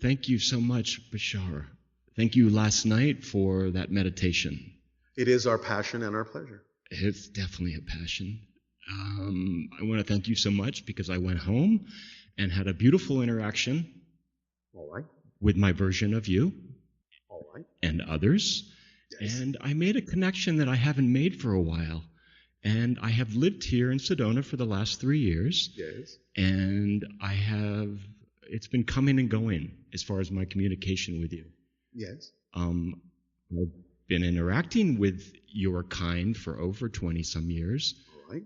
Thank you so much, Bashar. Thank you last night for that meditation. It is our passion and our pleasure. It's definitely a passion. I want to thank you so much because I went home and had a beautiful interaction All right. with my version of you All right. and others. Yes. And I made a connection that I haven't made for a while. And I have lived here in Sedona for the last 3 years. Yes. And it's been coming and going as far as my communication with you. Yes. I've been interacting with your kind for over 20 some years. All right.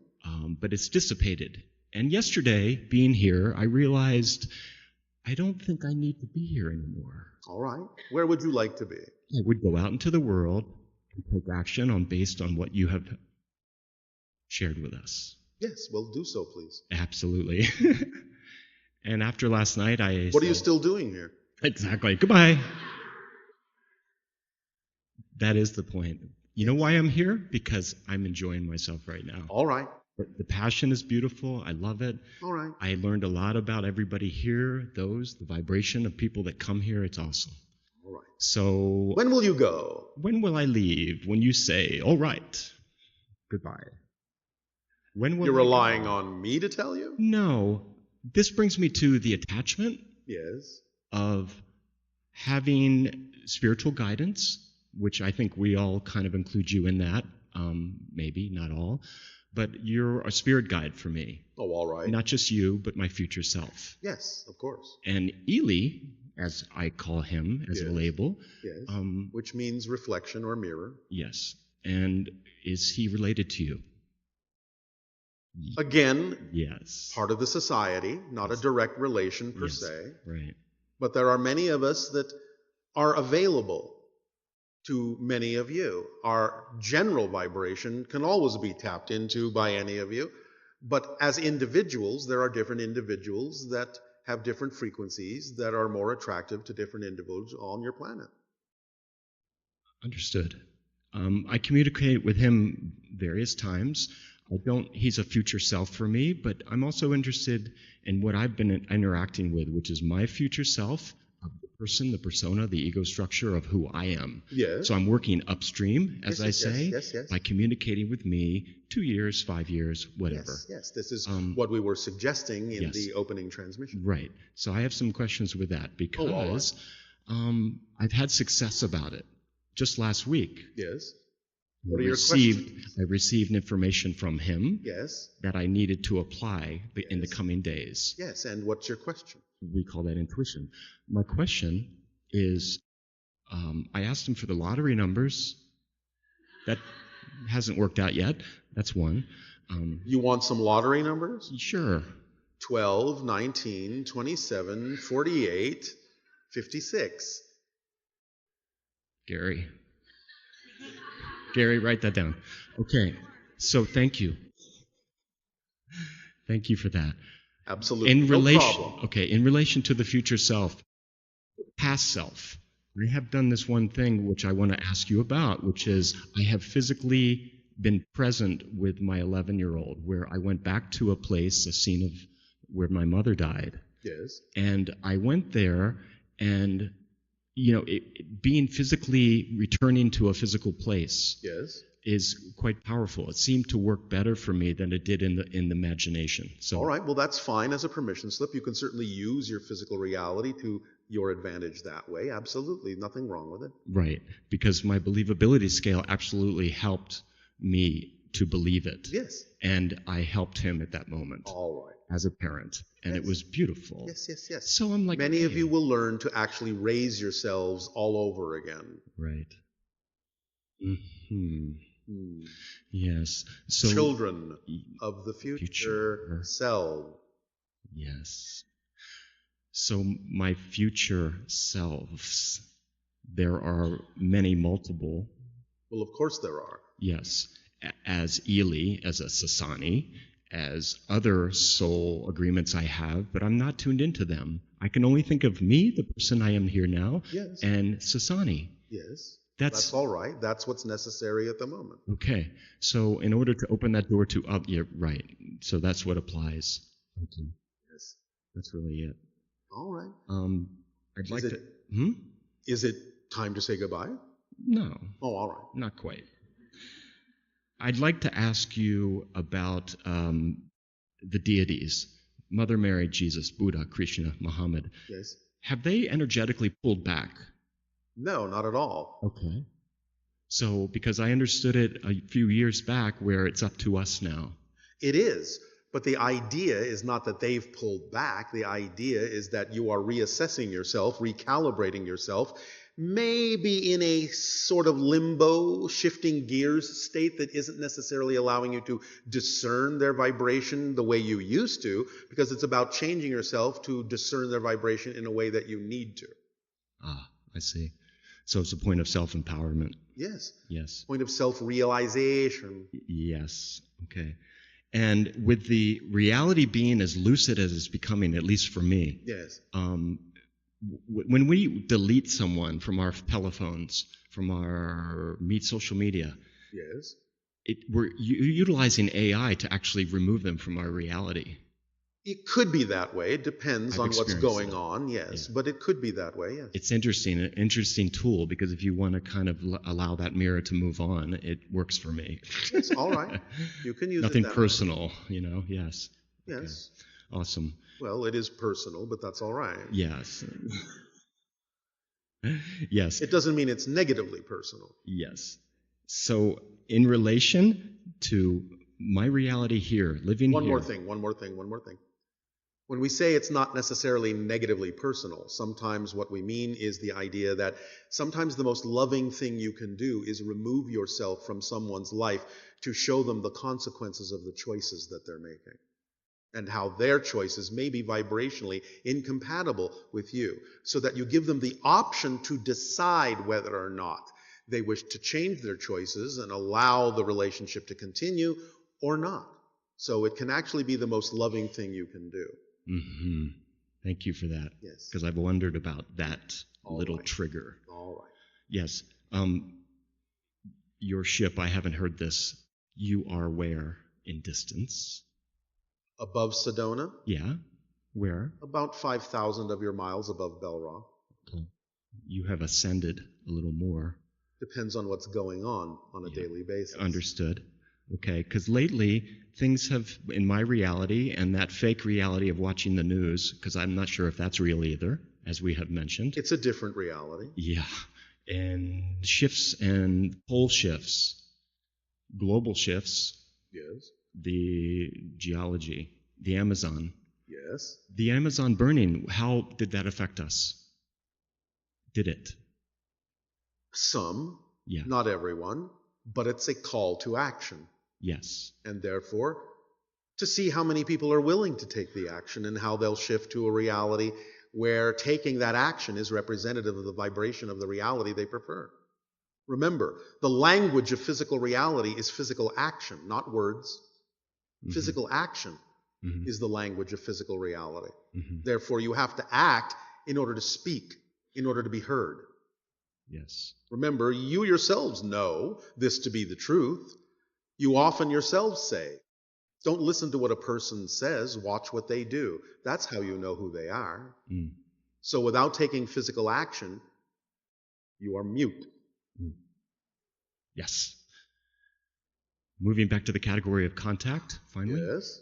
But it's dissipated. And yesterday, being here, I realized I don't think I need to be here anymore. All right. Where would you like to be? I would go out into the world and take action based on what you have shared with us. Yes, well, do so, please. Absolutely. And after last night, What are you still doing here? Exactly. Goodbye. That is the point. You know why I'm here? Because I'm enjoying myself right now. All right. The passion is beautiful. I love it. All right. I learned a lot about everybody here, the vibration of people that come here. It's awesome. All right. So When will you go? when will I leave? When you say, all right, goodbye. When will You're I go? relying on me to tell you? No. This brings me to the attachment Yes. of having spiritual guidance, which I think we all kind of include you in that. Maybe, not all. But you're a spirit guide for me. Oh, all right. Not just you, but my future self. Yes, of course. And Ely, as I call him as a Yes. label, Yes. Which means reflection or mirror. yes. And is he related to you? Again, Yes. part of the society, not a direct relation per Yes. se. Right. But there are many of us that are available to many of you. Our general vibration can always be tapped into by any of you. But as individuals, there are different individuals that have different frequencies that are more attractive to different individuals on your planet. Understood. I communicate with him various times. He's a future self for me, but I'm also interested in what I've been interacting with, which is my future self, of the person, the persona, the ego structure of who I am. Yes. So I'm working upstream, as Yes, I yes, say, yes. by communicating with me 2 years, 5 years, whatever. Yes. This is what we were suggesting in yes. the opening transmission. Right. So I have some questions with that because I've had success about it. Just last week, Yes. I What are your questions? received information from him Yes. that I needed to apply in the coming days. Yes. And what's your question? We call that intuition. My question is, I asked him for the lottery numbers. That hasn't worked out yet. That's one. You want some lottery numbers? Sure. 12, 19, 27, 48, 56. Gary, write that down. Okay. So thank you. Thank you for that. Absolutely. No problem. Okay, in relation to the future self, past self, I have done this one thing which I want to ask you about, which is I have physically been present with my 11-year-old, where I went back to a scene of where my mother died. Yes. And I went there, and being physically returning to a physical place Yes. is quite powerful. It seemed to work better for me than it did in the imagination. So, All right. Well, that's fine as a permission slip. You can certainly use your physical reality to your advantage that way. Absolutely. Nothing wrong with it. right, because my believability scale absolutely helped me to believe it. Yes. And I helped him at that moment All right. as a parent, and it Yes. was beautiful. Yes. So I'm like, Many of okay. you will learn to actually raise yourselves all over again. Right. Yes. So Children of the future self. Yes. So my future selves, there are many multiple. Well, of course there are. Yes. As Ely, as a Sasani, as other soul agreements I have, but I'm not tuned into them. I can only think of me, the person I am here now, Yes. and Sasani. Yes. That's all right. That's what's necessary at the moment. okay. So in order to open that door to yeah, right. So that's what applies. Thank you. Yes. That's really it. All right. I'd like Is to. it, is it time to say goodbye? No, Oh, all right. not quite. I'd like to ask you about the deities, Mother Mary, Jesus, Buddha, Krishna, Muhammad. Yes. Have they energetically pulled back? No, not at all. Okay. So, because I understood it a few years back where it's up to us now. It is. But the idea is not that they've pulled back. The idea is that you are reassessing yourself, recalibrating yourself, maybe in a sort of limbo, shifting gears state that isn't necessarily allowing you to discern their vibration the way you used to, because it's about changing yourself to discern their vibration in a way that you need to. Ah, I see. So it's a point of self-empowerment. Yes. Yes. Point of self-realization. Yes. Okay. And with the reality being as lucid as it's becoming, at least for me, Yes. When we delete someone from our telephones, from our social media, Yes. we're utilizing AI to actually remove them from our reality. It could be that way. It depends on what's going on, yes. Yeah. But it could be that way, yes. It's interesting, an interesting tool, because if you want to kind of allow that mirror to move on, it works for me. Yes, all right. You can use Nothing it that personal, yes. Yes. Okay. Awesome. Well, it is personal, but that's all right. Yes. Yes. It doesn't mean it's negatively personal. Yes. So in relation to my reality here, living One here. more thing. When we say it's not necessarily negatively personal, sometimes what we mean is the idea that sometimes the most loving thing you can do is remove yourself from someone's life to show them the consequences of the choices that they're making, and how their choices may be vibrationally incompatible with you, so that you give them the option to decide whether or not they wish to change their choices and allow the relationship to continue or not. So it can actually be the most loving thing you can do. Mm-hmm. Thank you for that. Yes. Because I've wondered about that little right. trigger. All right. Yes. Your ship, I haven't heard this. You are where in distance? Above Sedona? Yeah. Where? About 5,000 of your miles above Bell Rock. Okay. You have ascended a little more. Depends on what's going on a daily basis. Understood. Okay, because lately things have, in my reality and that fake reality of watching the news, because I'm not sure if that's real either, as we have mentioned. It's a different reality. Yeah, and shifts and pole shifts, global shifts. Yes. The geology, the Amazon. Yes. The Amazon burning, how did that affect us? Did it? Some, Yeah. Not everyone, but it's a call to action. Yes. And therefore, to see how many people are willing to take the action and how they'll shift to a reality where taking that action is representative of the vibration of the reality they prefer. Remember, the language of physical reality is physical action, not words. Mm-hmm. Physical action is the language of physical reality. Mm-hmm. Therefore, you have to act in order to speak, in order to be heard. Yes. Remember, you yourselves know this to be the truth. You often yourselves say, don't listen to what a person says, watch what they do. That's how you know who they are. Mm. So without taking physical action, you are mute. Mm. Yes. Moving back to the category of contact, finally. Yes.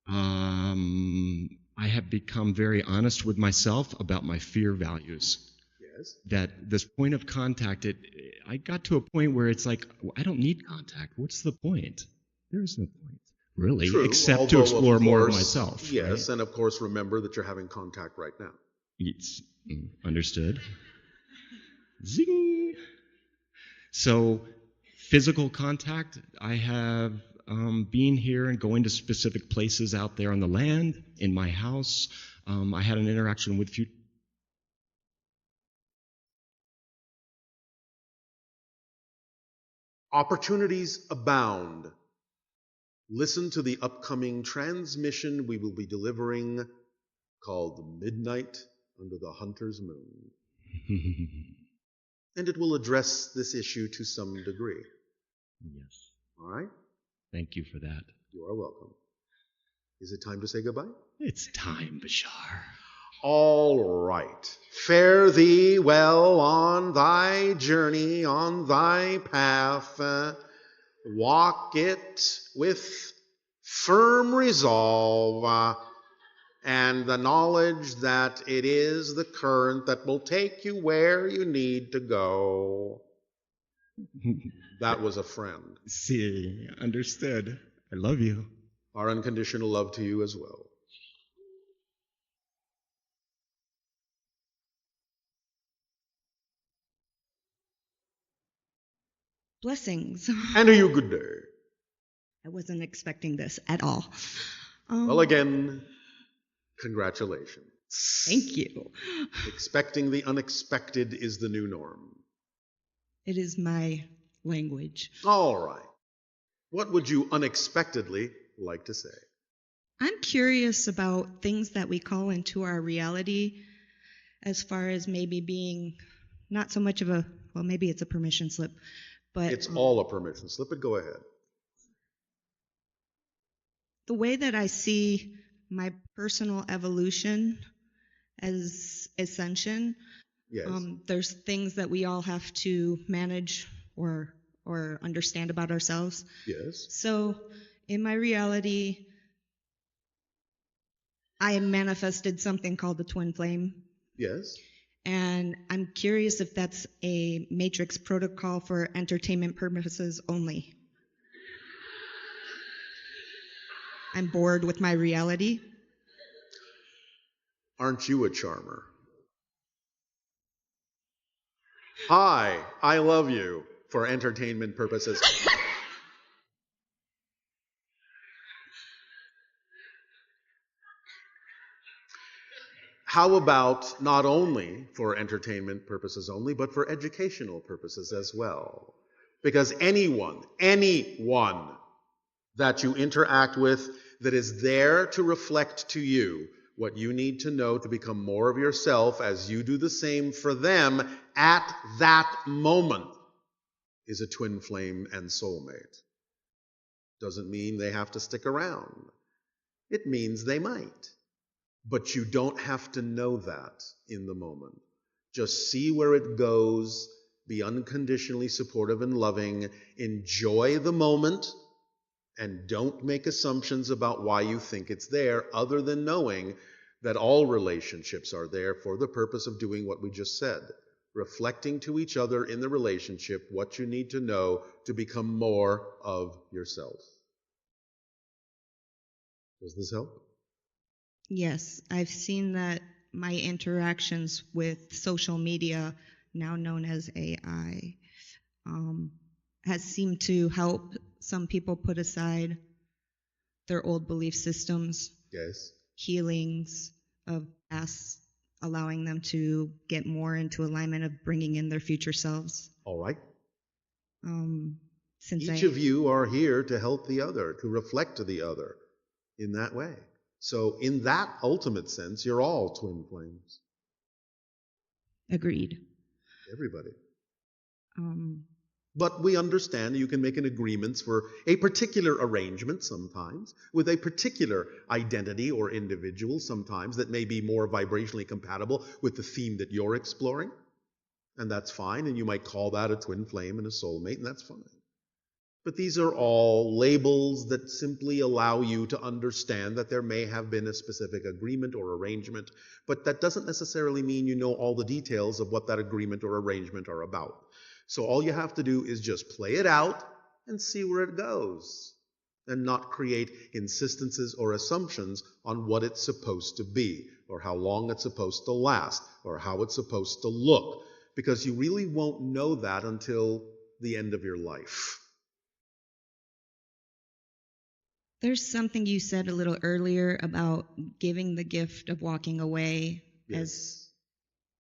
I have become very honest with myself about my fear values. Yes. That this point of contact, I got to a point where it's like, I don't need contact. What's the point? There is no point, really, True, except to explore more of myself. Yes, right? And of course, remember that you're having contact right now. It's understood. Zing! So, physical contact, I have been here and going to specific places out there on the land, in my house. I had an interaction with Futuro. Opportunities abound. Listen to the upcoming transmission we will be delivering called Midnight Under the Hunter's Moon. And it will address this issue to some degree. Yes. All right? Thank you for that. You are welcome. Is it time to say goodbye? It's time, Bashar. All right. Fare thee well on thy journey, on thy path. Walk it with firm resolve and the knowledge that it is the current that will take you where you need to go. That was a friend. See, understood. I love you. Our unconditional love to you as well. Blessings. And to you good day. I wasn't expecting this at all. Well, again, congratulations. Thank you. Expecting the unexpected is the new norm. It is my language. All right. What would you unexpectedly like to say? I'm curious about things that we call into our reality as far as maybe being not so much of a, well, maybe it's a permission slip, but It's all a permission slip, but go ahead. the way that I see my personal evolution as ascension, Yes. there's things that we all have to manage or understand about ourselves. Yes. So in my reality, I manifested something called the twin flame. Yes. And I'm curious if that's a matrix protocol for entertainment purposes only. I'm bored with my reality. Aren't you a charmer? Hi, I love you for entertainment purposes. How about not only for entertainment purposes only, but for educational purposes as well? Because anyone that you interact with that is there to reflect to you what you need to know to become more of yourself as you do the same for them at that moment is a twin flame and soulmate. Doesn't mean they have to stick around. It means they might. But you don't have to know that in the moment. Just see where it goes, be unconditionally supportive and loving, enjoy the moment, and don't make assumptions about why you think it's there, other than knowing that all relationships are there for the purpose of doing what we just said, reflecting to each other in the relationship what you need to know to become more of yourself. Does this help? Yes, I've seen that my interactions with social media, now known as AI, has seemed to help some people put aside their old belief systems, Yes. healings of past, allowing them to get more into alignment of bringing in their future selves. All right. Since Each of you are here to help the other, to reflect to the other in that way. So in that ultimate sense, you're all twin flames. Agreed. Everybody. But we understand you can make an agreement for a particular arrangement sometimes, with a particular identity or individual sometimes that may be more vibrationally compatible with the theme that you're exploring. And that's fine, and you might call that a twin flame and a soulmate, and that's fine. But these are all labels that simply allow you to understand that there may have been a specific agreement or arrangement, but that doesn't necessarily mean you know all the details of what that agreement or arrangement are about. So all you have to do is just play it out and see where it goes, and not create insistences or assumptions on what it's supposed to be, or how long it's supposed to last, or how it's supposed to look, because you really won't know that until the end of your life. There's something you said a little earlier about giving the gift of walking away. Yes.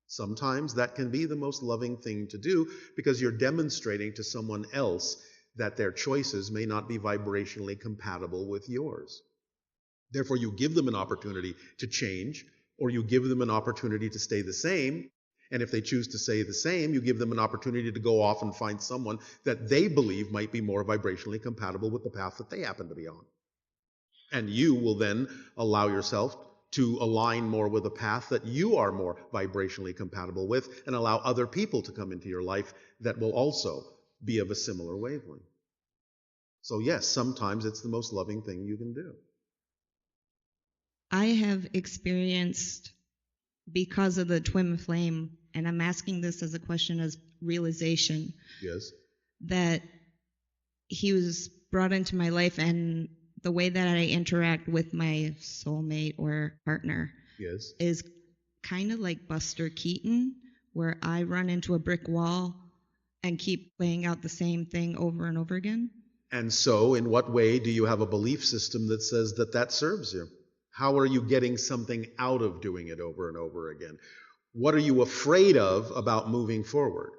Sometimes that can be the most loving thing to do because you're demonstrating to someone else that their choices may not be vibrationally compatible with yours. Therefore, you give them an opportunity to change, or you give them an opportunity to stay the same. And if they choose to stay the same, you give them an opportunity to go off and find someone that they believe might be more vibrationally compatible with the path that they happen to be on. And you will then allow yourself to align more with a path that you are more vibrationally compatible with, and allow other people to come into your life that will also be of a similar wavelength. So yes, sometimes it's the most loving thing you can do. I have experienced, because of the twin flame, and I'm asking this as a question as realization, Yes. that he was brought into my life, and the way that I interact with my soulmate or partner Yes. is kind of like Buster Keaton, where I run into a brick wall and keep playing out the same thing over and over again. And so, in what way do you have a belief system that says that that serves you? How are you getting something out of doing it over and over again? What are you afraid of about moving forward?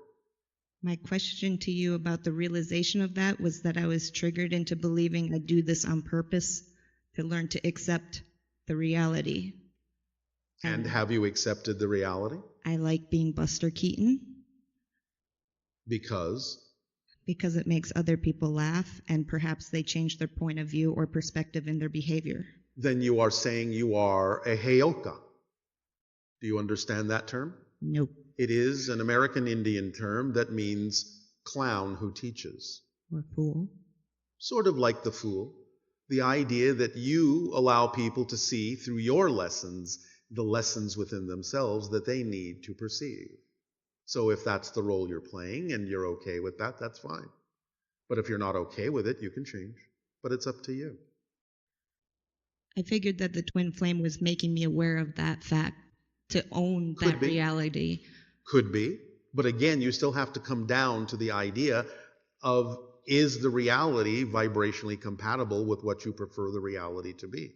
My question to you about the realization of that was that I was triggered into believing I do this on purpose to learn to accept the reality. And have you accepted the reality? I like being Buster Keaton Because it makes other people laugh, and perhaps they change their point of view or perspective in their behavior. then you are saying you are a heyoka. Do you understand that term? Nope. It is an American Indian term that means clown who teaches. Or fool. Sort of like the fool. The idea that you allow people to see through your lessons the lessons within themselves that they need to perceive. So if that's the role you're playing and you're okay with that, that's fine. But if you're not okay with it, you can change. But it's up to you. I figured that the twin flame was making me aware of that fact, to own that reality. Could be. But again, you still have to come down to the idea of, is the reality vibrationally compatible with what you prefer the reality to be?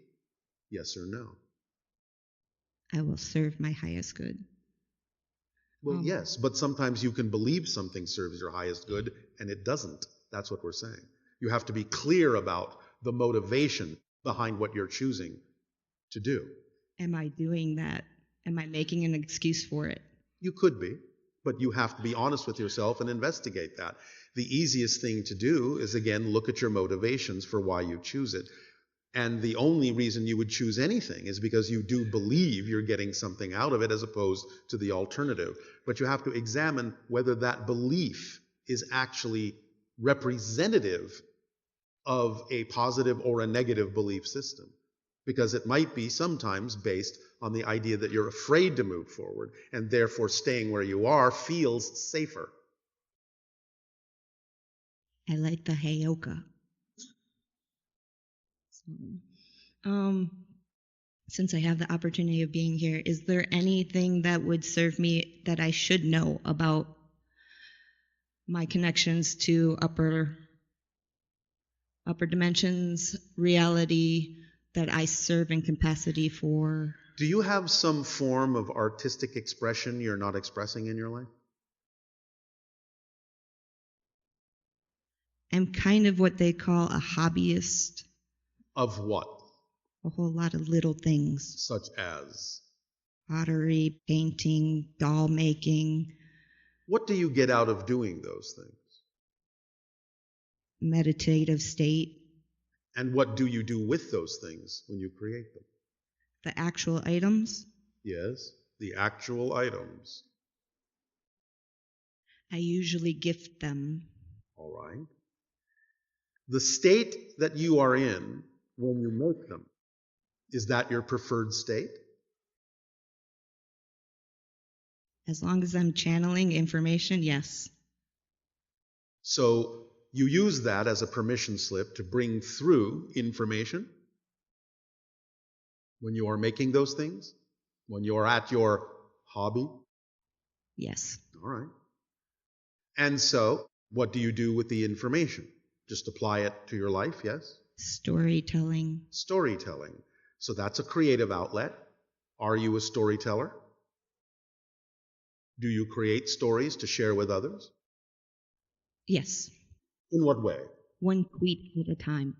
Yes or no? I will serve my highest good. Well, yes, but sometimes you can believe something serves your highest good and it doesn't. That's what we're saying. You have to be clear about the motivation behind what you're choosing to do. Am I doing that? Am I making an excuse for it? You could be, but you have to be honest with yourself and investigate that. The easiest thing to do is, again, look at your motivations for why you choose it. And the only reason you would choose anything is because you do believe you're getting something out of it as opposed to the alternative. But you have to examine whether that belief is actually representative of a positive or a negative belief system. Because it might be sometimes based on the idea that you're afraid to move forward, and therefore staying where you are feels safer. I like the heyoka. Since I have the opportunity of being here, is there anything that would serve me that I should know about my connections to upper dimensions, reality, that I serve in capacity for? Do you have some form of artistic expression you're not expressing in your life? I'm kind of what they call a hobbyist. Of what? A whole lot of little things. Such as? Pottery, painting, doll making. What do you get out of doing those things? Meditative state. And what do you do with those things when you create them? The actual items? Yes, the actual items. I usually gift them. All right. The state that you are in when you make them, is that your preferred state? As long as I'm channeling information, yes. So you use that as a permission slip to bring through information when you are making those things? When you're at your hobby? Yes. All right. And so, what do you do with the information? Just apply it to your life, yes? Storytelling. Storytelling. So that's a creative outlet. Are you a storyteller? Do you create stories to share with others? Yes. In what way? One tweet at a time.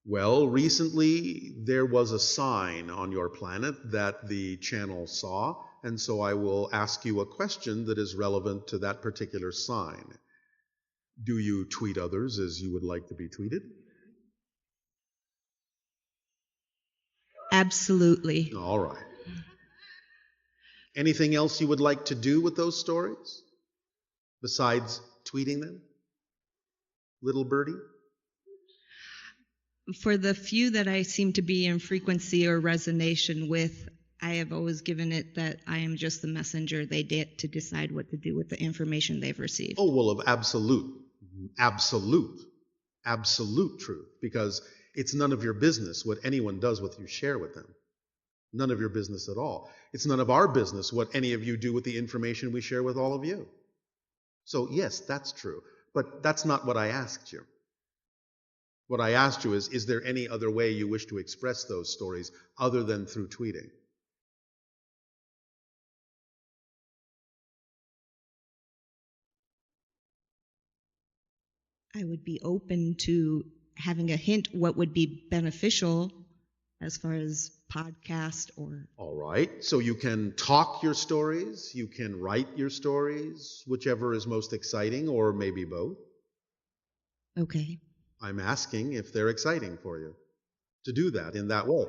Well, recently there was a sign on your planet that the channel saw, and so I will ask you a question that is relevant to that particular sign. Do you tweet others as you would like to be tweeted? Absolutely. All right. Anything else you would like to do with those stories besides tweeting them, little birdie? For the few that I seem to be in frequency or resonation with, I have always given it that I am just the messenger. They get to decide what to do with the information they've received. Oh, well, of absolute truth, because it's none of your business what anyone does with you share with them. None of your business at all. It's none of our business what any of you do with the information we share with all of you. So yes, that's true. But that's not what I asked you. What I asked you is there any other way you wish to express those stories other than through tweeting? I would be open to having a hint what would be beneficial as far as podcast or... All right. So you can talk your stories, you can write your stories, whichever is most exciting, or maybe both. Okay. I'm asking if they're exciting for you to do that in that way.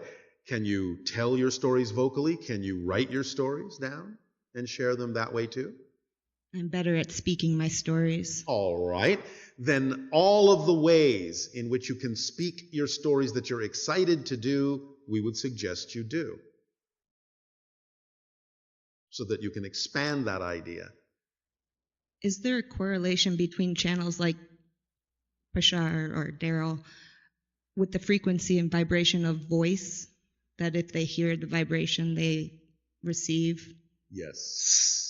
Can you tell your stories vocally? Can you write your stories down and share them that way too? I'm better at speaking my stories. All right. Then all of the ways in which you can speak your stories that you're excited to do, we would suggest you do, so that you can expand that idea. Is there a correlation between channels like Bashar or Daryl with the frequency and vibration of voice, that if they hear the vibration they receive? Yes.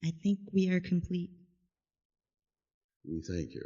I think we are complete. We thank you.